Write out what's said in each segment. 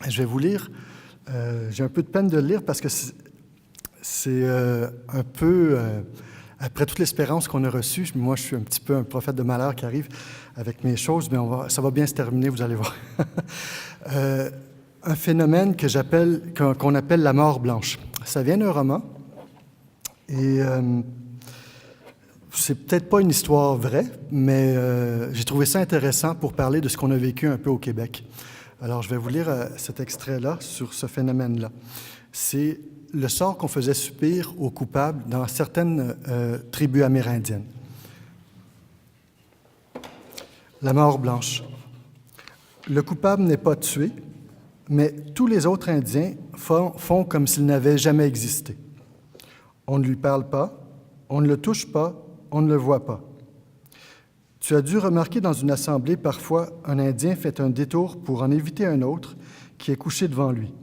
Je vais vous lire. J'ai un peu de peine de le lire parce que c'est un peu, après toute l'espérance qu'on a reçue, moi je suis un petit peu un prophète de malheur qui arrive avec mes choses, mais ça va bien se terminer, vous allez voir. Un phénomène qu'on appelle la mort blanche. Ça vient d'un roman et c'est peut-être pas une histoire vraie, mais j'ai trouvé ça intéressant pour parler de ce qu'on a vécu un peu au Québec. Alors, je vais vous lire cet extrait-là sur ce phénomène-là. C'est le sort qu'on faisait subir aux coupables dans certaines tribus amérindiennes. La mort blanche. Le coupable n'est pas tué, mais tous les autres Indiens font comme s'il n'avait jamais existé. On ne lui parle pas, on ne le touche pas, on ne le voit pas. Tu as dû remarquer dans une assemblée, parfois, un Indien fait un détour pour en éviter un autre qui est couché devant lui.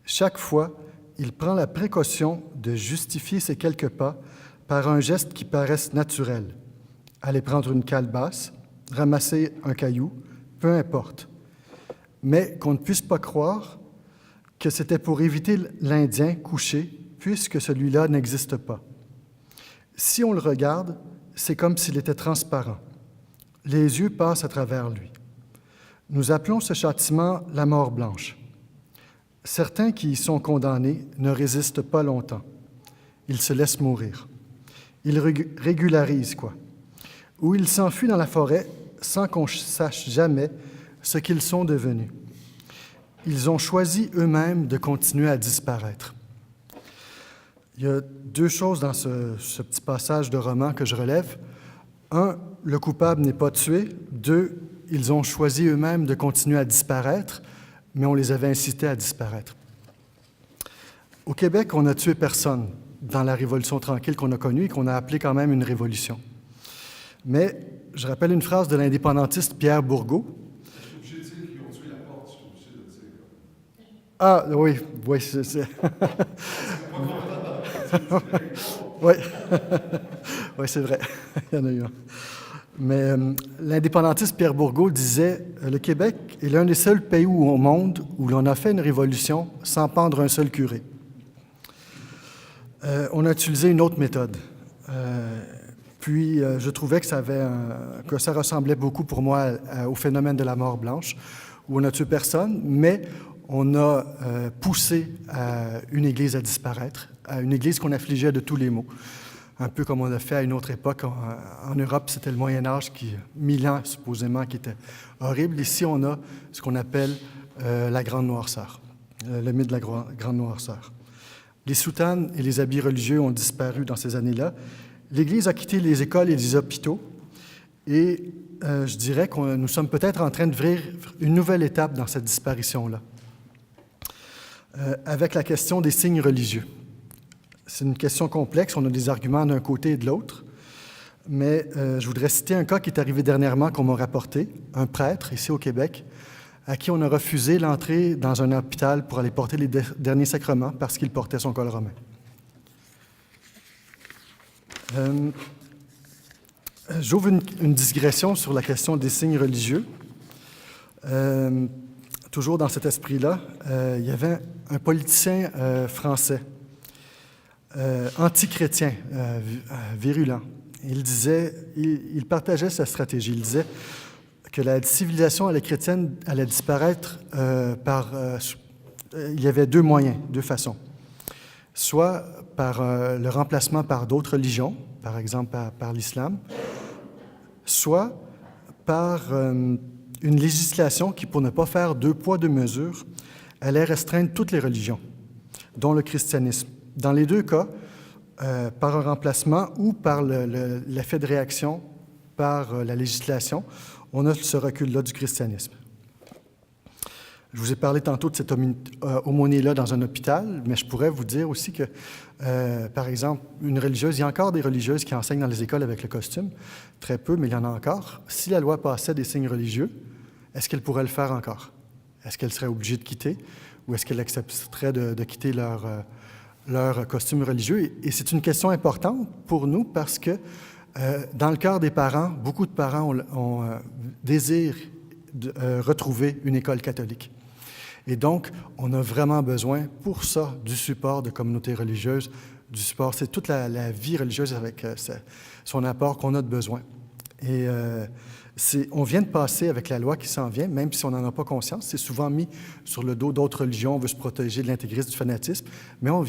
Chaque fois, il prend la précaution de justifier ses quelques pas par un geste qui paraisse naturel. Aller prendre une calebasse, ramasser un caillou, peu importe. Mais qu'on ne puisse pas croire que c'était pour éviter l'Indien couché, puisque celui-là n'existe pas. Si on le regarde, c'est comme s'il était transparent. Les yeux passent à travers lui. Nous appelons ce châtiment la mort blanche. Certains qui y sont condamnés ne résistent pas longtemps. Ils se laissent mourir. Ils régularisent, Ou ils s'enfuient dans la forêt sans qu'on sache jamais ce qu'ils sont devenus. Ils ont choisi eux-mêmes de continuer à disparaître. Il y a deux choses dans ce petit passage de roman que je relève. Un, le coupable n'est pas tué. Deux, ils ont choisi eux-mêmes de continuer à disparaître, mais on les avait incités à disparaître. Au Québec, on n'a tué personne dans la Révolution tranquille qu'on a connue et qu'on a appelée quand même une révolution. Mais je rappelle une phrase de l'indépendantiste Pierre Bourgault. Je suis obligé de dire qu'ils ont tué la porte, je suis obligé de le dire. Ah, oui, c'est... Oui, oui, c'est vrai, il y en a eu un. Mais l'indépendantiste Pierre Bourgault disait « Le Québec est l'un des seuls pays au monde où l'on a fait une révolution sans pendre un seul curé. » On a utilisé une autre méthode. Puis, je trouvais que ça ressemblait beaucoup pour moi au phénomène de la mort blanche, où on n'a tué personne, mais on a poussé une Église à disparaître, à une Église qu'on affligeait de tous les maux. Un peu comme on a fait à une autre époque. En Europe, c'était le Moyen-Âge, 1000 ans supposément, qui était horrible. Ici, on a ce qu'on appelle la Grande Noirceur, le mythe de la Grande Noirceur. Les soutanes et les habits religieux ont disparu dans ces années-là. L'Église a quitté les écoles et les hôpitaux. Et je dirais que nous sommes peut-être en train d'ouvrir une nouvelle étape dans cette disparition-là, avec la question des signes religieux. C'est une question complexe, on a des arguments d'un côté et de l'autre, mais je voudrais citer un cas qui est arrivé dernièrement qu'on m'a rapporté, un prêtre ici au Québec, à qui on a refusé l'entrée dans un hôpital pour aller porter les derniers sacrements parce qu'il portait son col romain. J'ouvre une digression sur la question des signes religieux. Toujours dans cet esprit-là, il y avait un politicien français, anti-chrétien, virulent. Il partageait sa stratégie. Il disait que la civilisation chrétienne allait disparaître il y avait deux moyens, deux façons. Soit par le remplacement par d'autres religions, par exemple par l'islam, soit par une législation qui, pour ne pas faire deux poids, deux mesures, allait restreindre toutes les religions, dont le christianisme. Dans les deux cas, par un remplacement ou par l'effet de réaction par la législation, on a ce recul-là du christianisme. Je vous ai parlé tantôt de cette aumônier-là dans un hôpital, mais je pourrais vous dire aussi que, par exemple, une religieuse, il y a encore des religieuses qui enseignent dans les écoles avec le costume, très peu, mais il y en a encore. Si la loi passait des signes religieux, est-ce qu'elle pourrait le faire encore? Est-ce qu'elle serait obligée de quitter ou est-ce qu'elle accepterait de quitter leur costume religieux? Et c'est une question importante pour nous parce que dans le cœur des parents, beaucoup de parents désirent retrouver une école catholique. Et donc, on a vraiment besoin, pour ça, du support de communautés religieuses, du support. C'est toute la vie religieuse avec son apport qu'on a de besoin. Et on vient de passer avec la loi qui s'en vient, même si on n'en a pas conscience. C'est souvent mis sur le dos d'autres religions. On veut se protéger de l'intégrisme, du fanatisme, mais on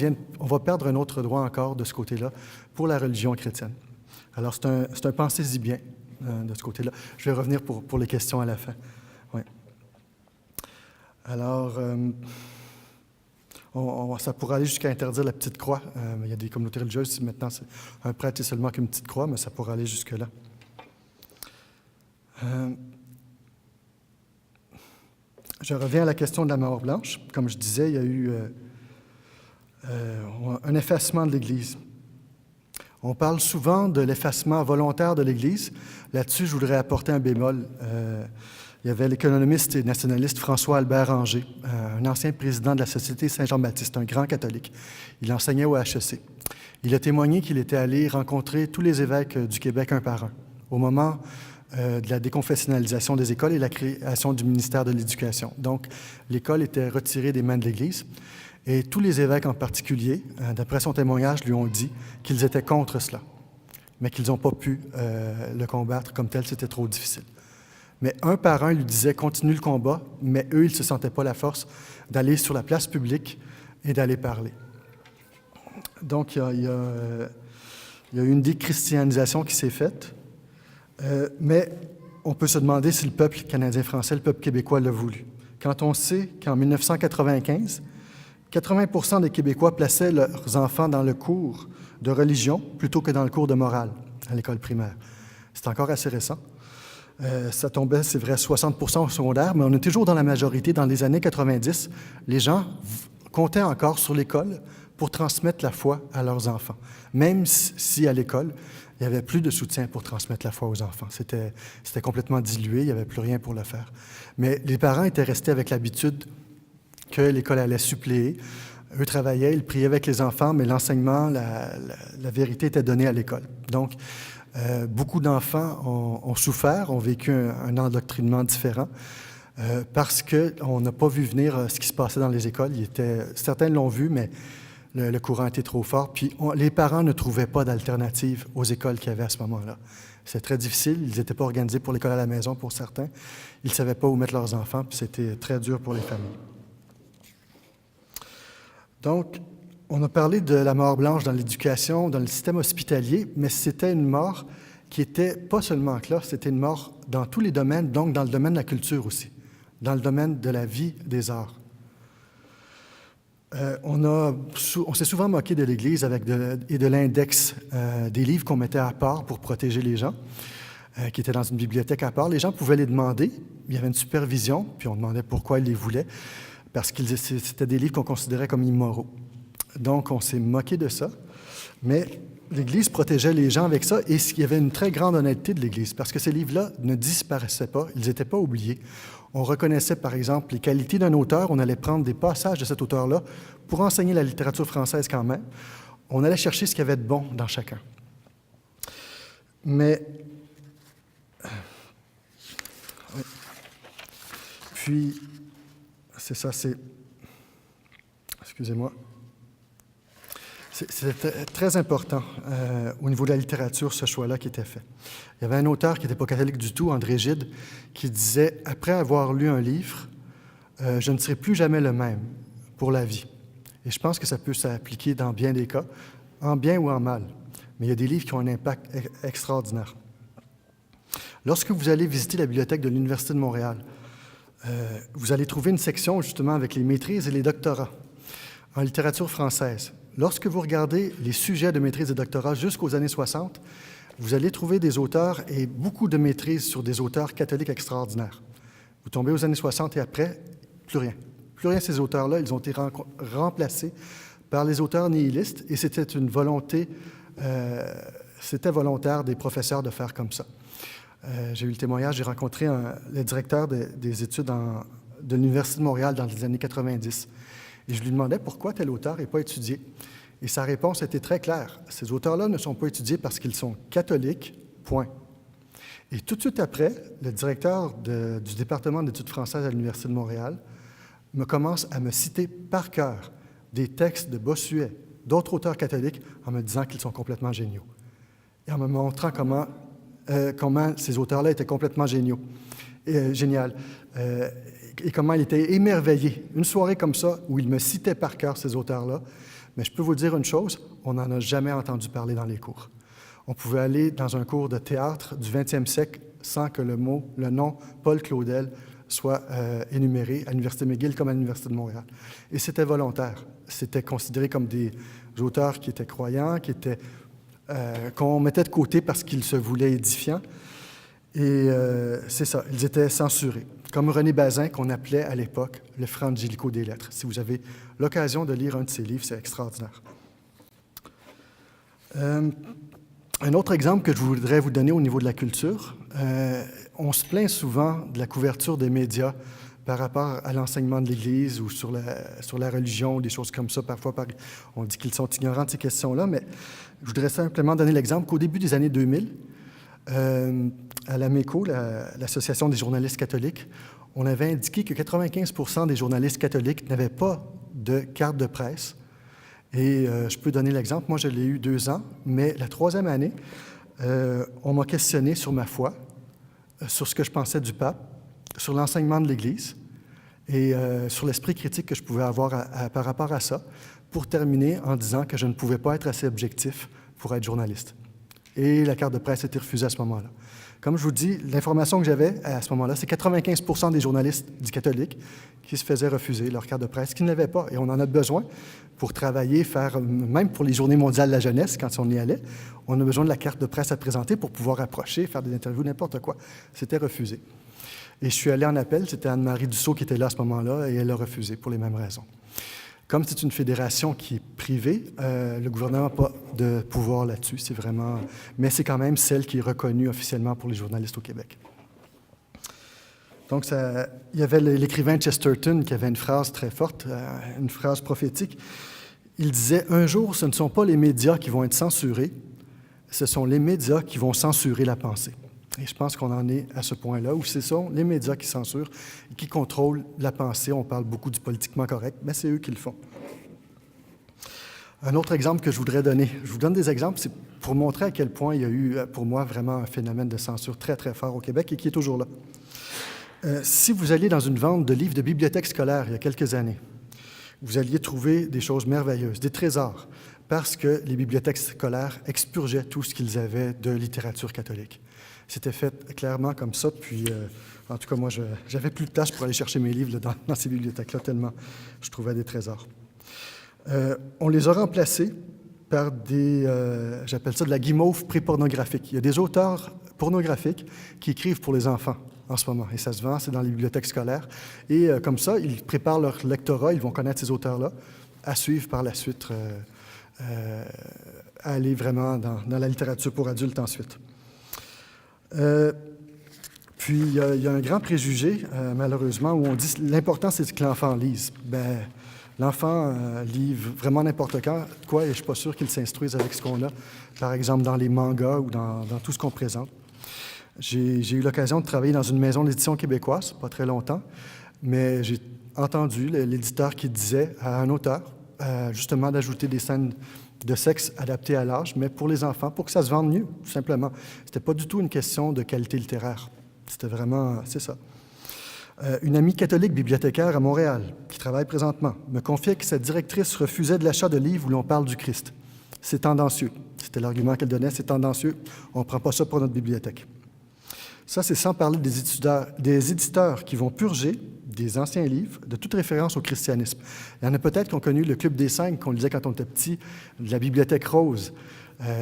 va perdre un autre droit encore de ce côté-là pour la religion chrétienne. Alors, c'est un pensez-y bien de ce côté-là. Je vais revenir pour les questions à la fin. Ouais. Alors, ça pourrait aller jusqu'à interdire la petite croix. Il y a des communautés religieuses, maintenant, un prêtre est seulement qu'une petite croix, mais ça pourrait aller jusque-là. Je reviens à la question de la mort blanche. Comme je disais, il y a eu un effacement de l'Église. On parle souvent de l'effacement volontaire de l'Église. Là-dessus, je voudrais apporter un bémol. Il y avait l'économiste et nationaliste François-Albert Anger, un ancien président de la Société Saint-Jean-Baptiste, un grand catholique. Il enseignait au HEC. Il a témoigné qu'il était allé rencontrer tous les évêques du Québec un par un, au moment de la déconfessionnalisation des écoles et la création du ministère de l'Éducation. Donc, l'école était retirée des mains de l'Église et tous les évêques en particulier, d'après son témoignage, lui ont dit qu'ils étaient contre cela, mais qu'ils n'ont pas pu le combattre comme tel, c'était trop difficile. Mais un par un, il lui disait « continue le combat », mais eux, ils ne se sentaient pas la force d'aller sur la place publique et d'aller parler. Donc, il y a eu une déchristianisation qui s'est faite. Mais on peut se demander si le peuple canadien-français, le peuple québécois l'a voulu. Quand on sait qu'en 1995, 80% des Québécois plaçaient leurs enfants dans le cours de religion plutôt que dans le cours de morale à l'école primaire. C'est encore assez récent. Ça tombait, c'est vrai, 60% au secondaire, mais on est toujours dans la majorité. Dans les années 90, les gens comptaient encore sur l'école pour transmettre la foi à leurs enfants, même si à l'école, il n'y avait plus de soutien pour transmettre la foi aux enfants. C'était complètement dilué, il n'y avait plus rien pour le faire. Mais les parents étaient restés avec l'habitude que l'école allait suppléer. Eux travaillaient, ils priaient avec les enfants, mais l'enseignement, la vérité était donnée à l'école. Donc, beaucoup d'enfants ont souffert, ont vécu un endoctrinement différent parce qu'on n'a pas vu venir ce qui se passait dans les écoles. Certains l'ont vu, mais le courant était trop fort. Puis les parents ne trouvaient pas d'alternative aux écoles qu'il y avait à ce moment-là. C'était très difficile. Ils n'étaient pas organisés pour l'école à la maison pour certains. Ils ne savaient pas où mettre leurs enfants, puis c'était très dur pour les familles. Donc, on a parlé de la mort blanche dans l'éducation, dans le système hospitalier, mais c'était une mort qui n'était pas seulement là, c'était une mort dans tous les domaines, donc dans le domaine de la culture aussi, dans le domaine de la vie des arts. On s'est souvent moqué de l'Église et de l'index des livres qu'on mettait à part pour protéger les gens, qui étaient dans une bibliothèque à part. Les gens pouvaient les demander, il y avait une supervision, puis on demandait pourquoi ils les voulaient, parce que c'était des livres qu'on considérait comme immoraux. Donc, on s'est moqué de ça, mais l'Église protégeait les gens avec ça, et il y avait une très grande honnêteté de l'Église, parce que ces livres-là ne disparaissaient pas, ils n'étaient pas oubliés. On reconnaissait, par exemple, les qualités d'un auteur, on allait prendre des passages de cet auteur-là pour enseigner la littérature française quand même. On allait chercher ce qu'il y avait de bon dans chacun. Mais, oui. Puis, c'est ça, excusez-moi. C'était très important au niveau de la littérature, ce choix-là qui était fait. Il y avait un auteur qui n'était pas catholique du tout, André Gide, qui disait « Après avoir lu un livre, je ne serai plus jamais le même pour la vie. » Et je pense que ça peut s'appliquer dans bien des cas, en bien ou en mal. Mais il y a des livres qui ont un impact extraordinaire. Lorsque vous allez visiter la bibliothèque de l'Université de Montréal, vous allez trouver une section justement avec les maîtrises et les doctorats en littérature française. Lorsque vous regardez les sujets de maîtrise et de doctorat jusqu'aux années 60, vous allez trouver des auteurs et beaucoup de maîtrises sur des auteurs catholiques extraordinaires. Vous tombez aux années 60 et après, plus rien. Plus rien, ces auteurs-là, ils ont été remplacés par les auteurs nihilistes et c'était une volonté, c'était volontaire des professeurs de faire comme ça. J'ai eu le témoignage, j'ai rencontré le directeur des études de l'Université de Montréal dans les années 90. Et je lui demandais pourquoi tel auteur n'est pas étudié. Et sa réponse était très claire. Ces auteurs-là ne sont pas étudiés parce qu'ils sont catholiques, point. Et tout de suite après, le directeur du département d'études françaises à l'Université de Montréal commence à me citer par cœur des textes de Bossuet, d'autres auteurs catholiques, en me disant qu'ils sont complètement géniaux. Et en me montrant comment ces auteurs-là étaient complètement géniaux, génial, et comment il était émerveillé. Une soirée comme ça, où il me citait par cœur ces auteurs-là, mais je peux vous dire une chose, on n'en a jamais entendu parler dans les cours. On pouvait aller dans un cours de théâtre du 20e siècle sans que le nom Paul Claudel soit énuméré à l'Université McGill comme à l'Université de Montréal. Et c'était volontaire. C'était considéré comme des auteurs qui étaient croyants, qu'on mettait de côté parce qu'ils se voulaient édifiants. Et c'est ça, ils étaient censurés. Comme René Bazin, qu'on appelait à l'époque le Frangelico des lettres. Si vous avez l'occasion de lire un de ses livres, c'est extraordinaire. Un autre exemple que je voudrais vous donner au niveau de la culture, on se plaint souvent de la couverture des médias par rapport à l'enseignement de l'Église ou sur la religion, ou des choses comme ça. Parfois, on dit qu'ils sont ignorants de ces questions-là, mais je voudrais simplement donner l'exemple qu'au début des années 2000, à l'AMECO, l'Association des journalistes catholiques, on avait indiqué que 95% des journalistes catholiques n'avaient pas de carte de presse. Et je peux donner l'exemple. Moi, je l'ai eu 2 ans, mais la 3e année, on m'a questionné sur ma foi, sur ce que je pensais du pape, sur l'enseignement de l'Église et sur l'esprit critique que je pouvais avoir par rapport à ça, pour terminer en disant que je ne pouvais pas être assez objectif pour être journaliste. Et la carte de presse a été refusée à ce moment-là. Comme je vous dis, l'information que j'avais à ce moment-là, c'est 95% des journalistes dits catholiques qui se faisaient refuser leur carte de presse, qui ne l'avaient pas. Et on en a besoin pour travailler, même pour les Journées mondiales de la jeunesse, quand on y allait, on a besoin de la carte de presse à présenter pour pouvoir approcher, faire des interviews, n'importe quoi. C'était refusé. Et je suis allé en appel, c'était Anne-Marie Dussault qui était là à ce moment-là, et elle a refusé pour les mêmes raisons. Comme c'est une fédération qui est privée, le gouvernement n'a pas de pouvoir là-dessus, mais c'est quand même celle qui est reconnue officiellement pour les journalistes au Québec. Donc, il y avait l'écrivain Chesterton qui avait une phrase très forte, une phrase prophétique. Il disait « Un jour, ce ne sont pas les médias qui vont être censurés, ce sont les médias qui vont censurer la pensée. » Et je pense qu'on en est à ce point-là, où ce sont les médias qui censurent et qui contrôlent la pensée. On parle beaucoup du politiquement correct, mais c'est eux qui le font. Un autre exemple que je voudrais donner, je vous donne des exemples, c'est pour montrer à quel point il y a eu, pour moi, vraiment un phénomène de censure très, très fort au Québec et qui est toujours là. Si vous alliez dans une vente de livres de bibliothèque scolaire il y a quelques années, vous alliez trouver des choses merveilleuses, des trésors, parce que les bibliothèques scolaires expurgeaient tout ce qu'ils avaient de littérature catholique. C'était fait clairement comme ça, puis en tout cas, moi, j'avais plus de place pour aller chercher mes livres là, dans ces bibliothèques-là, tellement je trouvais des trésors. On les a remplacés par j'appelle ça de la guimauve pré-pornographique. Il y a des auteurs pornographiques qui écrivent pour les enfants en ce moment, et ça se vend, c'est dans les bibliothèques scolaires. Et comme ça, ils préparent leur lectorat, ils vont connaître ces auteurs-là, à suivre par la suite, à aller vraiment dans la littérature pour adultes ensuite. Puis, il y a un grand préjugé, malheureusement, où on dit l'important, c'est que l'enfant lise. Bien, l'enfant lit vraiment n'importe quoi, et je ne suis pas sûr qu'il s'instruise avec ce qu'on a, par exemple, dans les mangas ou dans tout ce qu'on présente. J'ai eu l'occasion de travailler dans une maison d'édition québécoise, pas très longtemps, mais j'ai entendu l'éditeur qui disait à un auteur, justement, d'ajouter des scènes de sexe adaptées à l'âge, mais pour les enfants, pour que ça se vende mieux, tout simplement. C'était pas du tout une question de qualité littéraire. C'était vraiment, c'est ça. Une amie catholique bibliothécaire à Montréal, qui travaille présentement, me confiait que sa directrice refusait de l'achat de livres où l'on parle du Christ. C'est tendancieux. C'était l'argument qu'elle donnait, c'est tendancieux. On ne prend pas ça pour notre bibliothèque. Ça, c'est sans parler des éditeurs qui vont purger des anciens livres de toute référence au christianisme. Il y en a peut-être qui ont connu le Club des 5, qu'on lisait quand on était petit, de la Bibliothèque Rose.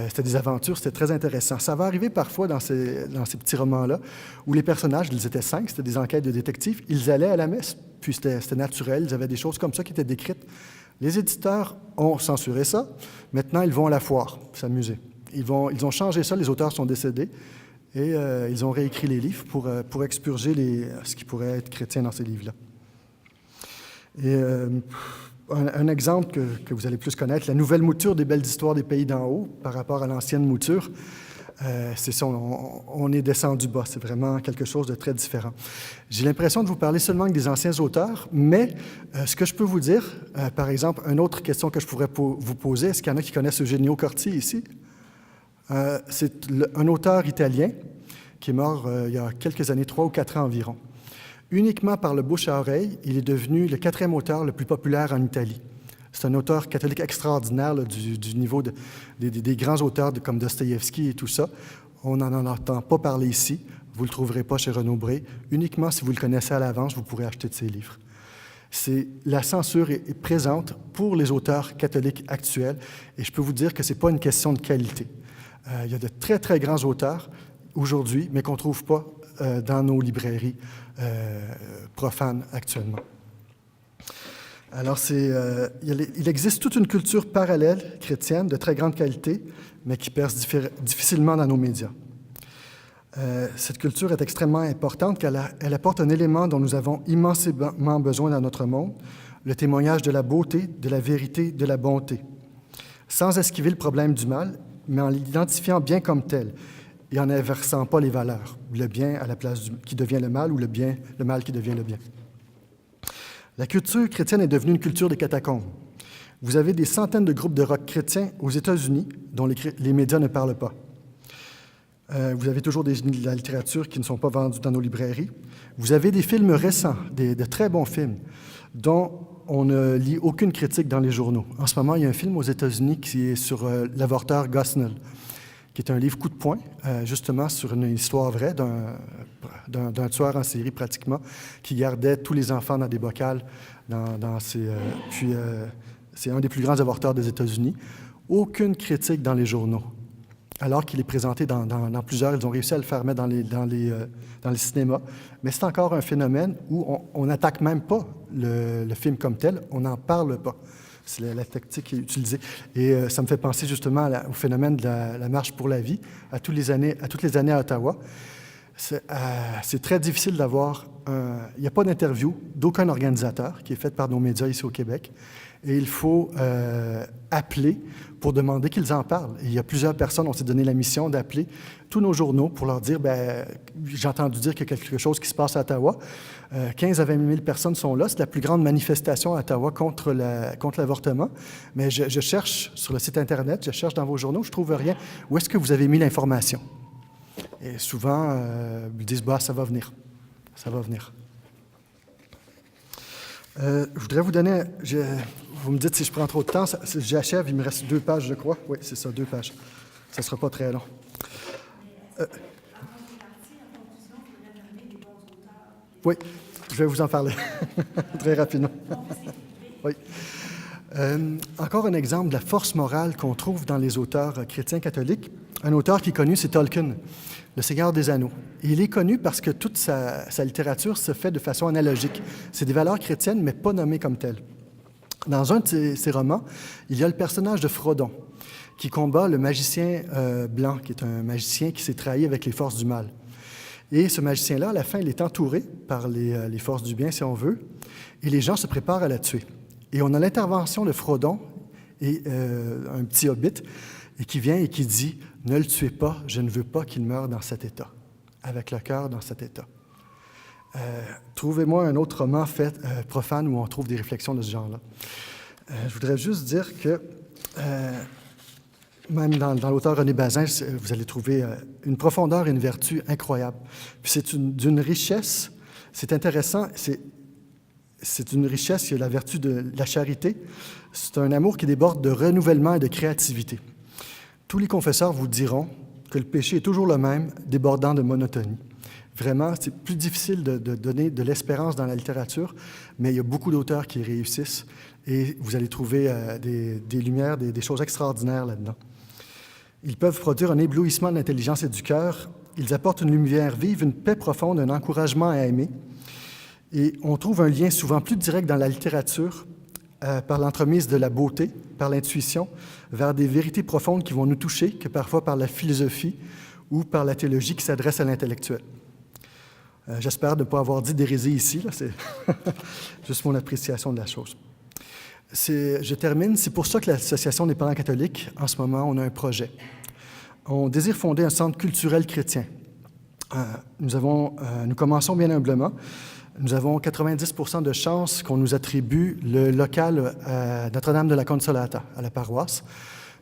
C'était des aventures, c'était très intéressant. Ça va arriver parfois dans ces petits romans-là, où les personnages, ils étaient 5, c'était des enquêtes de détectives, ils allaient à la messe, puis c'était naturel, ils avaient des choses comme ça qui étaient décrites. Les éditeurs ont censuré ça. Maintenant, ils vont à la foire s'amuser. Ils ont changé ça, les auteurs sont décédés, et ils ont réécrit les livres pour expurger ce qui pourrait être chrétien dans ces livres-là. Et un exemple que vous allez plus connaître, la nouvelle mouture des belles histoires des pays d'en haut par rapport à l'ancienne mouture. C'est ça, on est descendu bas. C'est vraiment quelque chose de très différent. J'ai l'impression de vous parler seulement des anciens auteurs, mais ce que je peux vous dire, par exemple, une autre question que je pourrais vous poser, est-ce qu'il y en a qui connaissent Eugenio Corti ici? C'est un auteur italien qui est mort il y a quelques années, 3 ou 4 ans environ. Uniquement par le bouche à oreille, il est devenu le 4e auteur le plus populaire en Italie. C'est un auteur catholique extraordinaire là, du niveau des grands auteurs comme Dostoïevski et tout ça. On n'en entend pas parler ici. Vous ne le trouverez pas chez Renaud Bré. Uniquement si vous le connaissez à l'avance, vous pourrez acheter de ses livres. La censure est présente pour les auteurs catholiques actuels et je peux vous dire que ce n'est pas une question de qualité. Il y a de très, très grands auteurs aujourd'hui, mais qu'on ne trouve pas dans nos librairies profanes actuellement. Alors, il existe toute une culture parallèle chrétienne de très grande qualité, mais qui perce difficilement dans nos médias. Cette culture est extrêmement importante car elle apporte un élément dont nous avons immensément besoin dans notre monde, le témoignage de la beauté, de la vérité, de la bonté, sans esquiver le problème du mal, mais en l'identifiant bien comme tel et en inversant pas les valeurs, le bien à la place qui devient le mal ou le mal qui devient le bien. La culture chrétienne est devenue une culture des catacombes. Vous avez des centaines de groupes de rock chrétiens aux États-Unis dont les médias ne parlent pas. Vous avez toujours de la littérature qui ne sont pas vendus dans nos librairies. Vous avez des films récents, de très bons films, dont on ne lit aucune critique dans les journaux. En ce moment, il y a un film aux États-Unis qui est sur l'avorteur Gosnell, qui est un livre coup de poing, justement sur une histoire vraie d'un tueur en série pratiquement, qui gardait tous les enfants dans des bocals. C'est un des plus grands avorteurs des États-Unis. Aucune critique dans les journaux. Alors qu'il est présenté dans plusieurs, ils ont réussi à le faire mettre dans les cinémas. Mais c'est encore un phénomène où on n'attaque même pas le film comme tel, on n'en parle pas. C'est la tactique qui est utilisée. Et ça me fait penser justement au phénomène de la marche pour la vie, à toutes les années à Ottawa. C'est très difficile d'avoir... Il n'y a pas d'interview d'aucun organisateur qui est faite par nos médias ici au Québec. Et il faut appeler pour demander qu'ils en parlent. Et il y a plusieurs personnes, on s'est donné la mission d'appeler tous nos journaux pour leur dire, j'ai entendu dire qu'il y a quelque chose qui se passe à Ottawa. 15 à 20 000 personnes sont là. C'est la plus grande manifestation à Ottawa contre l'avortement. Mais je cherche sur le site Internet, je cherche dans vos journaux, je ne trouve rien. Où est-ce que vous avez mis l'information? Et souvent, ils disent, ça va venir. Ça va venir. Je voudrais vous donner... Vous me dites si je prends trop de temps. J'achève, il me reste 2 pages, je crois. Oui, c'est ça, 2 pages. Ça ne sera pas très long. Oui, je vais vous en parler très rapidement. Oui. Encore un exemple de la force morale qu'on trouve dans les auteurs chrétiens catholiques. Un auteur qui est connu, c'est Tolkien, Le Seigneur des Anneaux. Et il est connu parce que toute sa littérature se fait de façon analogique. C'est des valeurs chrétiennes, mais pas nommées comme telles. Dans un de ses romans, il y a le personnage de Frodon, qui combat le magicien blanc, qui est un magicien qui s'est trahi avec les forces du mal. Et ce magicien-là, à la fin, il est entouré par les forces du bien, si on veut, et les gens se préparent à la tuer. Et on a l'intervention de Frodon, et un petit hobbit, et qui vient et qui dit « Ne le tuez pas, je ne veux pas qu'il meure dans cet état, avec le cœur dans cet état. » Trouvez-moi un autre roman profane où on trouve des réflexions de ce genre-là. Je voudrais juste dire que, même dans l'auteur René Bazin, vous allez trouver une profondeur et une vertu incroyables. Puis c'est d'une richesse, c'est intéressant, c'est une richesse qui a la vertu de la charité. C'est un amour qui déborde de renouvellement et de créativité. Tous les confesseurs vous diront que le péché est toujours le même, débordant de monotonie. Vraiment, c'est plus difficile de donner de l'espérance dans la littérature, mais il y a beaucoup d'auteurs qui réussissent et vous allez trouver des lumières, des choses extraordinaires là-dedans. Ils peuvent produire un éblouissement de l'intelligence et du cœur. Ils apportent une lumière vive, une paix profonde, un encouragement à aimer. Et on trouve un lien souvent plus direct dans la littérature par l'entremise de la beauté, par l'intuition, vers des vérités profondes qui vont nous toucher que parfois par la philosophie ou par la théologie qui s'adresse à l'intellectuel. J'espère ne pas avoir dit d'hérésie ici, là, c'est juste mon appréciation de la chose. Je termine, c'est pour ça que l'Association des parents catholiques, en ce moment, on a un projet. On désire fonder un centre culturel chrétien. Nous commençons bien humblement. Nous avons 90% de chances qu'on nous attribue le local à Notre-Dame de la Consolata, à la paroisse.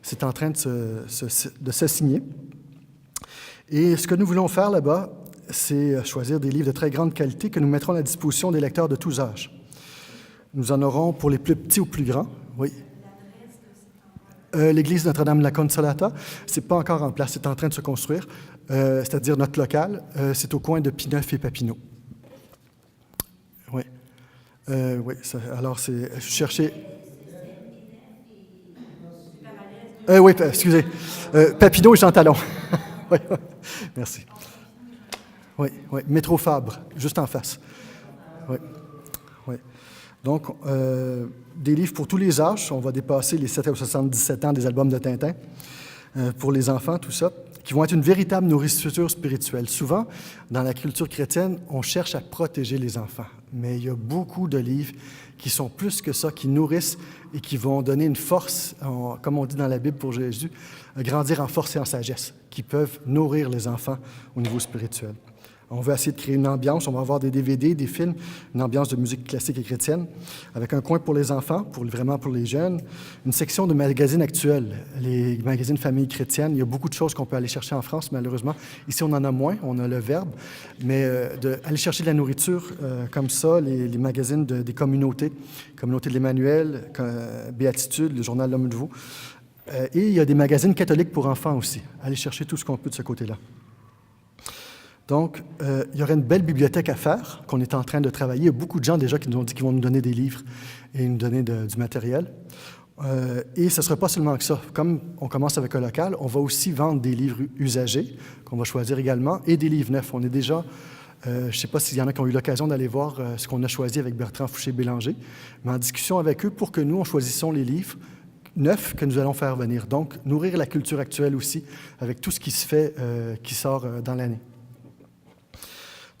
C'est en train de s'assigner. Et ce que nous voulons faire là-bas, c'est choisir des livres de très grande qualité que nous mettrons à la disposition des lecteurs de tous âges. Nous en aurons pour les plus petits ou plus grands. Oui. L'église Notre-Dame de la Consolata, ce n'est pas encore en place, c'est en train de se construire, c'est-à-dire notre local, c'est au coin de Pineuf et Papineau. Oui. Oui, alors c'est chercher... oui, excusez. Papineau et Jean Talon. Oui, merci. Oui, oui, Métro Fabre, juste en face. Oui, oui. Donc, des livres pour tous les âges. On va dépasser les 7 à 77 ans des albums de Tintin. Pour les enfants, tout ça, qui vont être une véritable nourriture spirituelle. Souvent, dans la culture chrétienne, on cherche à protéger les enfants. Mais il y a beaucoup de livres qui sont plus que ça, qui nourrissent et qui vont donner une force, comme on dit dans la Bible pour Jésus, grandir en force et en sagesse, qui peuvent nourrir les enfants au niveau spirituel. On veut essayer de créer une ambiance. On va avoir des DVD, des films, une ambiance de musique classique et chrétienne, avec un coin pour les enfants, vraiment pour les jeunes, une section de magazines actuels, les magazines famille chrétienne. Il y a beaucoup de choses qu'on peut aller chercher en France, malheureusement. Ici, on en a moins, on a le Verbe, mais aller chercher de la nourriture comme ça, les magazines des communautés, Communauté de l'Emmanuel, Béatitude, le journal L'Homme de vous. Et il y a des magazines catholiques pour enfants aussi. Aller chercher tout ce qu'on peut de ce côté-là. Donc, il y aurait une belle bibliothèque à faire, qu'on est en train de travailler. Il y a beaucoup de gens déjà qui nous ont dit qu'ils vont nous donner des livres et nous donner du matériel. Et ce ne sera pas seulement que ça. Comme on commence avec un local, on va aussi vendre des livres usagés, qu'on va choisir également, et des livres neufs. On est déjà, je ne sais pas s'il y en a qui ont eu l'occasion d'aller voir ce qu'on a choisi avec Bertrand Fouché-Bélanger, mais en discussion avec eux pour que nous, on choisissions les livres neufs que nous allons faire venir. Donc, nourrir la culture actuelle aussi, avec tout ce qui se fait, qui sort dans l'année.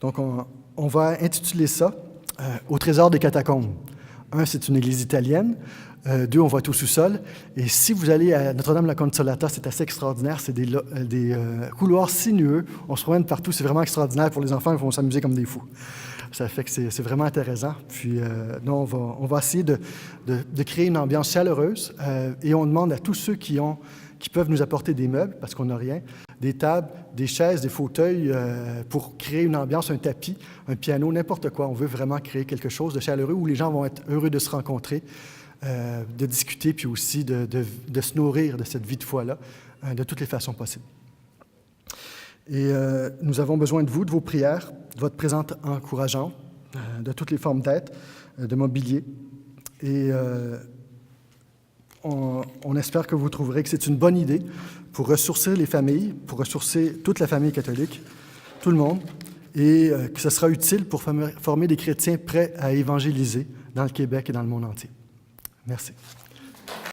Donc, on va intituler ça « Au trésor des catacombes ». 1, c'est une église italienne. 2, on va être au sous-sol. Et si vous allez à Notre-Dame de la Consolata, c'est assez extraordinaire. C'est des couloirs sinueux. On se promène partout. C'est vraiment extraordinaire pour les enfants. Ils vont s'amuser comme des fous. Ça fait que c'est vraiment intéressant. Puis, nous, on va essayer de créer une ambiance chaleureuse. Et on demande à tous ceux qui peuvent nous apporter des meubles, parce qu'on n'a rien, des tables, des chaises, des fauteuils, pour créer une ambiance, un tapis, un piano, n'importe quoi. On veut vraiment créer quelque chose de chaleureux où les gens vont être heureux de se rencontrer, de discuter, puis aussi de se nourrir de cette vie de foi-là, de toutes les façons possibles. Et nous avons besoin de vous, de vos prières, de votre présence encourageante, de toutes les formes d'aide, de mobilier. Et on espère que vous trouverez que c'est une bonne idée pour ressourcer les familles, pour ressourcer toute la famille catholique, tout le monde, et que ce sera utile pour former des chrétiens prêts à évangéliser dans le Québec et dans le monde entier. Merci.